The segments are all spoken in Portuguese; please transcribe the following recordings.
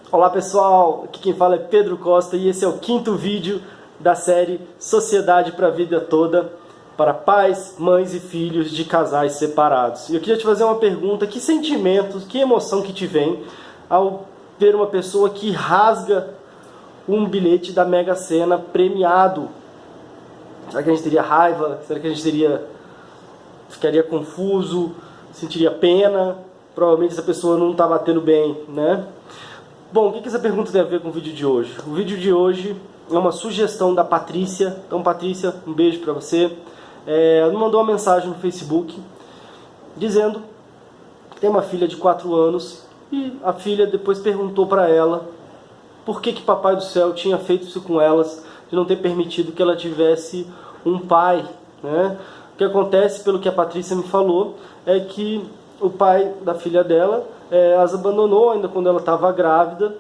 Olá pessoal, aqui quem fala é Pedro Costa e esse é o 5º vídeo da série Sociedade para a Vida Toda para pais, mães e filhos de casais separados. E eu queria te fazer uma pergunta: que sentimentos, que emoção que te vem ao ver uma pessoa que rasga um bilhete da Mega Sena premiado? Será que a gente teria raiva? Será que a gente ficaria confuso? Sentiria pena? Provavelmente essa pessoa não está batendo bem, né? Bom, o que essa pergunta tem a ver com o vídeo de hoje? O vídeo de hoje é uma sugestão da Patrícia. Então, Patrícia, um beijo pra você. Ela me mandou uma mensagem no Facebook dizendo que tem uma filha de 4 anos e a filha depois perguntou pra ela por que Papai do Céu tinha feito isso com elas, de não ter permitido que ela tivesse um pai, né? O que acontece, pelo que a Patrícia me falou, é que o pai da filha dela as abandonou ainda quando ela estava grávida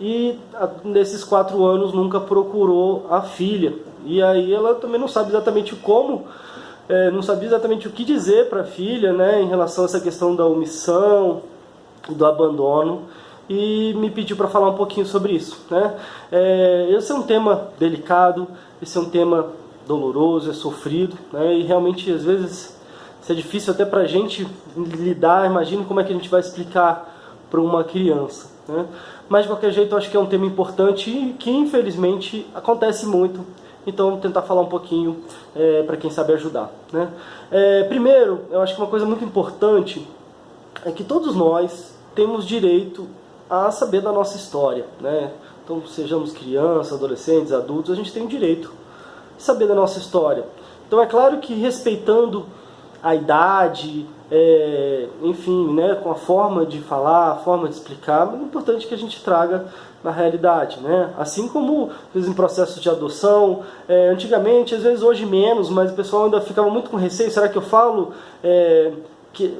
e nesses 4 anos nunca procurou a filha. E aí ela também não sabe exatamente como, não sabia exatamente o que dizer para a filha, né, em relação a essa questão da omissão, do abandono, e me pediu para falar um pouquinho sobre isso, né? Esse é um tema delicado, esse é um tema doloroso, é sofrido, né, e realmente às vezes isso é difícil até para a gente lidar. Imagina como é que a gente vai explicar para uma criança, né? Mas de qualquer jeito eu acho que é um tema importante e que infelizmente acontece muito. Então vamos tentar falar um pouquinho para quem sabe ajudar, né? Primeiro, eu acho que uma coisa muito importante é que todos nós temos direito a saber da nossa história, né? Então sejamos crianças, adolescentes, adultos, a gente tem o direito de saber da nossa história. Então é claro que respeitando a idade, enfim, né, com a forma de falar, a forma de explicar, mas é importante que a gente traga na realidade, né? Assim como às vezes em processos de adoção, antigamente, às vezes hoje menos, mas o pessoal ainda ficava muito com receio: será que eu falo que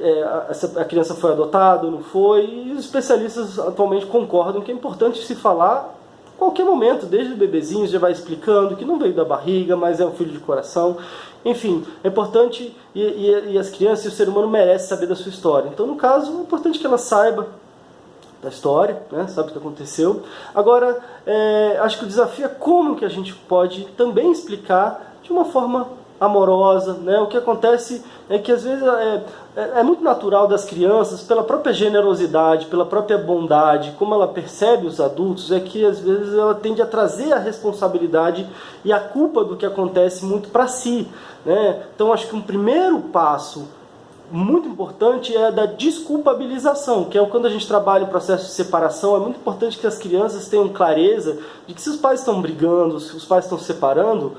a criança foi adotada ou não foi? E os especialistas atualmente concordam que é importante se falar a qualquer momento, desde o bebezinho já vai explicando que não veio da barriga, mas é um filho de coração. Enfim, é importante, e as crianças e o ser humano merecem saber da sua história. Então, no caso, é importante que ela saiba da história, né? Sabe o que aconteceu. Agora, acho que o desafio é como que a gente pode também explicar de uma forma amorosa, né? O que acontece é que às vezes é muito natural das crianças, pela própria generosidade, pela própria bondade, como ela percebe os adultos, é que às vezes ela tende a trazer a responsabilidade e a culpa do que acontece muito para si, né? Então acho que um primeiro passo muito importante é da desculpabilização, que é quando a gente trabalha o processo de separação. É muito importante que as crianças tenham clareza de que se os pais estão brigando, se os pais estão se separando,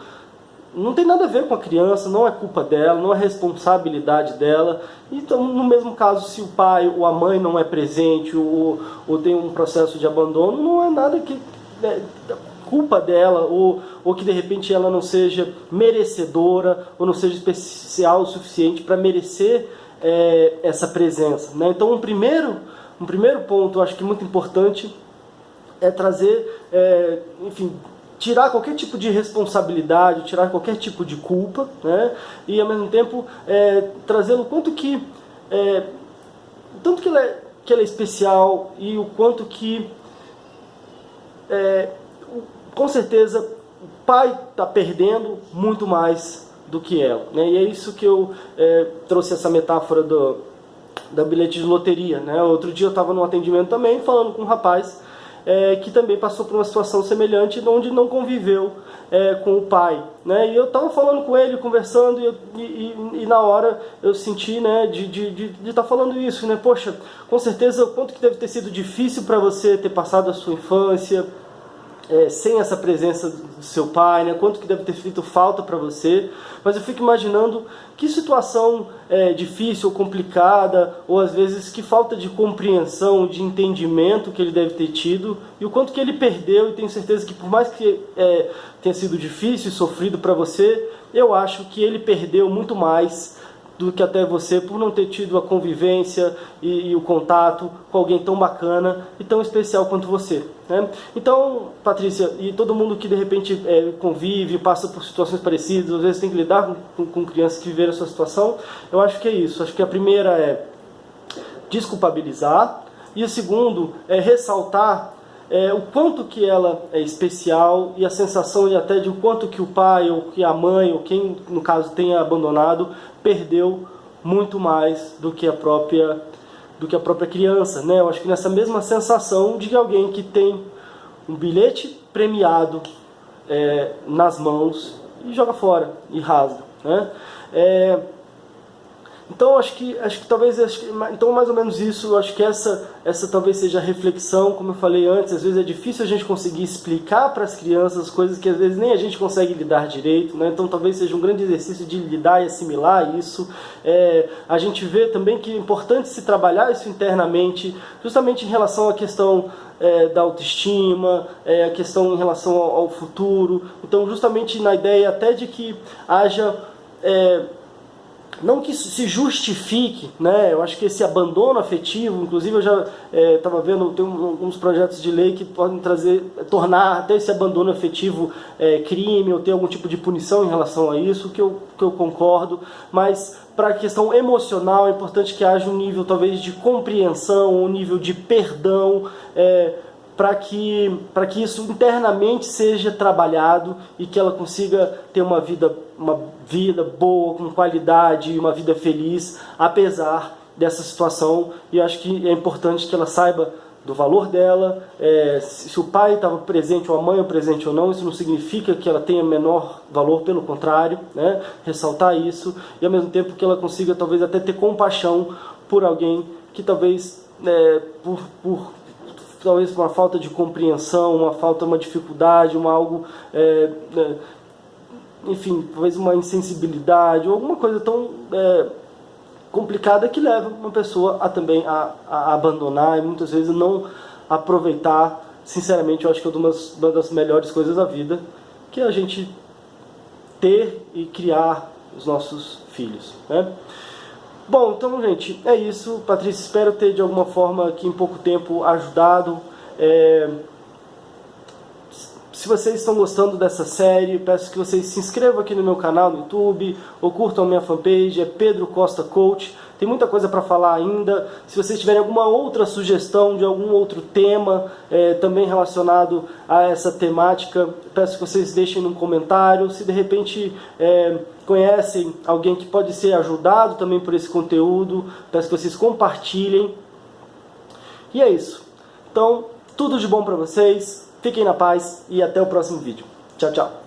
não tem nada a ver com a criança, não é culpa dela, não é responsabilidade dela. Então, no mesmo caso, se o pai ou a mãe não é presente ou tem um processo de abandono, não é nada que culpa dela, ou que de repente ela não seja merecedora ou não seja especial o suficiente para merecer essa presença, né? Então, um primeiro ponto, eu acho que muito importante, é trazer, enfim, tirar qualquer tipo de responsabilidade, tirar qualquer tipo de culpa, né? E ao mesmo tempo trazendo o quanto que tanto que ela é especial, e o quanto que com certeza o pai está perdendo muito mais do que ela, né? E é isso que eu trouxe essa metáfora da bilhete de loteria, né? Outro dia eu estava num atendimento também falando com um rapaz que também passou por uma situação semelhante, onde não conviveu com o pai, né? E eu estava falando com ele, conversando, e na hora eu senti, né, de estar falando isso, né? Poxa, com certeza, o quanto que deve ter sido difícil para você ter passado a sua infância sem essa presença do seu pai, né? Quanto que deve ter feito falta para você. Mas eu fico imaginando que situação difícil ou complicada, ou às vezes que falta de compreensão, de entendimento que ele deve ter tido, e o quanto que ele perdeu. E tenho certeza que, por mais que tenha sido difícil e sofrido para você, eu acho que ele perdeu muito mais do que até você, por não ter tido a convivência e o contato com alguém tão bacana e tão especial quanto você, né? Então, Patrícia, e todo mundo que de repente convive, passa por situações parecidas, às vezes tem que lidar com crianças que viveram a sua situação, eu acho que é isso. Acho que a primeira é desculpabilizar, e o segundo é ressaltar o quanto que ela é especial e a sensação e até de o quanto que o pai ou que a mãe ou quem no caso tenha abandonado perdeu muito mais do que a própria criança, né? Eu acho que nessa mesma sensação de alguém que tem um bilhete premiado nas mãos e joga fora e rasga, né? Então acho que talvez, então mais ou menos isso, eu acho que essa talvez seja a reflexão, como eu falei antes, às vezes é difícil a gente conseguir explicar para as crianças coisas que às vezes nem a gente consegue lidar direito, né? Então talvez seja um grande exercício de lidar e assimilar isso. A gente vê também que é importante se trabalhar isso internamente, justamente em relação à questão da autoestima, a questão em relação ao futuro, então justamente na ideia até de que haja... não que isso se justifique, né? Eu acho que esse abandono afetivo, inclusive eu já estava vendo, tem alguns projetos de lei que podem tornar até esse abandono afetivo crime, ou ter algum tipo de punição em relação a isso, que eu concordo, mas para a questão emocional é importante que haja um nível talvez de compreensão, um nível de perdão, para que isso internamente seja trabalhado e que ela consiga ter uma vida boa, com qualidade, uma vida feliz, apesar dessa situação. E acho que é importante que ela saiba do valor dela, se o pai estava presente ou a mãe presente ou não, isso não significa que ela tenha menor valor, pelo contrário, né? Ressaltar isso, e ao mesmo tempo que ela consiga talvez até ter compaixão por alguém que talvez talvez por uma falta de compreensão, uma dificuldade, enfim, talvez uma insensibilidade, ou alguma coisa tão complicada que leva uma pessoa também a abandonar e muitas vezes não aproveitar. Sinceramente, eu acho que é uma das melhores coisas da vida, que é a gente ter e criar os nossos filhos, né? Bom, então, gente, é isso. Patrícia, espero ter de alguma forma aqui em pouco tempo ajudado. Se vocês estão gostando dessa série, peço que vocês se inscrevam aqui no meu canal no YouTube, ou curtam a minha fanpage, é Pedro Costa Coach. Tem muita coisa para falar ainda. Se vocês tiverem alguma outra sugestão de algum outro tema também relacionado a essa temática, peço que vocês deixem num comentário. Se de repente conhecem alguém que pode ser ajudado também por esse conteúdo, peço que vocês compartilhem. E é isso. Então, tudo de bom para vocês. Fiquem na paz e até o próximo vídeo. Tchau, tchau.